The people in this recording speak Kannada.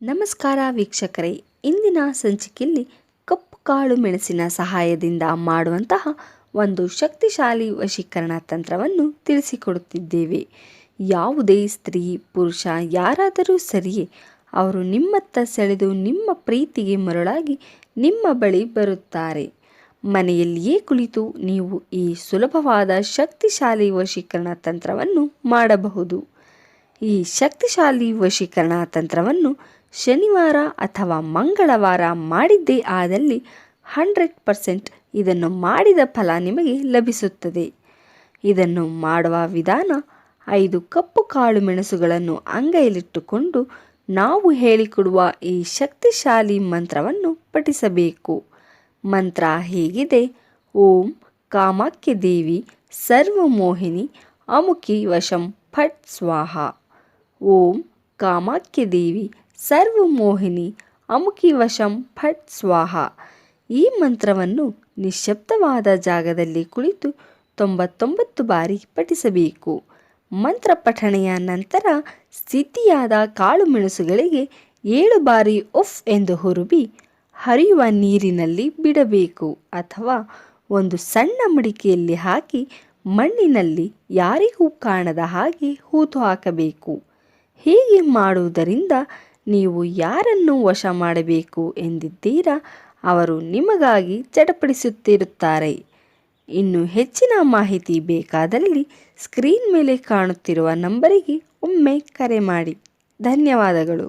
ನಮಸ್ಕಾರ ವೀಕ್ಷಕರೇ, ಇಂದಿನ ಸಂಚಿಕೆಯಲ್ಲಿ ಕಪ್ಪು ಕಾಳು ಮೆಣಸಿನ ಸಹಾಯದಿಂದ ಮಾಡುವಂತಹ ಒಂದು ಶಕ್ತಿಶಾಲಿ ವಶೀಕರಣ ತಂತ್ರವನ್ನು ತಿಳಿಸಿಕೊಡುತ್ತಿದ್ದೇವೆ. ಯಾವುದೇ ಸ್ತ್ರೀ ಪುರುಷ ಯಾರಾದರೂ ಸರಿಯೇ, ಅವರು ನಿಮ್ಮತ್ತ ಸೆಳೆದು ನಿಮ್ಮ ಪ್ರೀತಿಗೆ ಮರುಳಾಗಿ ನಿಮ್ಮ ಬಳಿ ಬರುತ್ತಾರೆ. ಮನೆಯಲ್ಲಿಯೇ ಕುಳಿತು ನೀವು ಈ ಸುಲಭವಾದ ಶಕ್ತಿಶಾಲಿ ವಶೀಕರಣ ತಂತ್ರವನ್ನು ಮಾಡಬಹುದು. ಈ ಶಕ್ತಿಶಾಲಿ ವಶೀಕರಣ ತಂತ್ರವನ್ನು ಶನಿವಾರ ಅಥವಾ ಮಂಗಳವಾರ ಮಾಡಿದ್ದೇ ಆದಲ್ಲಿ 100% ಇದನ್ನು ಮಾಡಿದ ಫಲ ನಿಮಗೆ ಲಭಿಸುತ್ತದೆ. ಇದನ್ನು ಮಾಡುವ ವಿಧಾನ: 5 ಕಪ್ಪು ಕಾಳು ಮೆಣಸುಗಳನ್ನು ಅಂಗೈಯಲ್ಲಿಟ್ಟುಕೊಂಡು ನಾವು ಹೇಳಿಕೊಡುವ ಈ ಶಕ್ತಿಶಾಲಿ ಮಂತ್ರವನ್ನು ಪಠಿಸಬೇಕು. ಮಂತ್ರ ಹೀಗಿದೆ: ಓಂ ಕಾಮಾಖ್ಯ ದೇವಿ ಸರ್ವಮೋಹಿನಿ ಅಮುಕಿ ವಶಂ ಫಟ್ ಸ್ವಾಹ. ಓಂ ಕಾಮಾಖ್ಯ ದೇವಿ ಸರ್ವಮೋಹಿನಿ ಅಮುಕಿ ವಶಂ ಫಟ್ ಸ್ವಾಹ. ಈ ಮಂತ್ರವನ್ನು ನಿಶ್ಶಬ್ದವಾದ ಜಾಗದಲ್ಲಿ ಕುಳಿತು 99 ಬಾರಿ ಪಠಿಸಬೇಕು. ಮಂತ್ರ ಪಠಣೆಯ ನಂತರ ಸ್ಥಿತಿಯಾದ ಕಾಳು ಮೆಣಸುಗಳಿಗೆ 7 ಬಾರಿ ಉಫ್ ಎಂದು ಹುರುಬಿ ಹರಿಯುವ ನೀರಿನಲ್ಲಿ ಬಿಡಬೇಕು, ಅಥವಾ ಒಂದು ಸಣ್ಣ ಮಡಿಕೆಯಲ್ಲಿ ಹಾಕಿ ಮಣ್ಣಿನಲ್ಲಿ ಯಾರಿಗೂ ಕಾಣದ ಹಾಗೆ ಹೂತು ಹಾಕಬೇಕು. ಹೀಗೆ ಮಾಡುವುದರಿಂದ ನೀವು ಯಾರನ್ನು ವಶ ಮಾಡಬೇಕು ಎಂದಿದ್ದೀರಾ ಅವರು ನಿಮಗಾಗಿ ಚಟಪಡಿಸುತ್ತಿರುತ್ತಾರೆ. ಇನ್ನು ಹೆಚ್ಚಿನ ಮಾಹಿತಿ ಬೇಕಾದಲ್ಲಿ ಸ್ಕ್ರೀನ್ ಮೇಲೆ ಕಾಣುತ್ತಿರುವ ನಂಬರಿಗೆ ಒಮ್ಮೆ ಕರೆ ಮಾಡಿ. ಧನ್ಯವಾದಗಳು.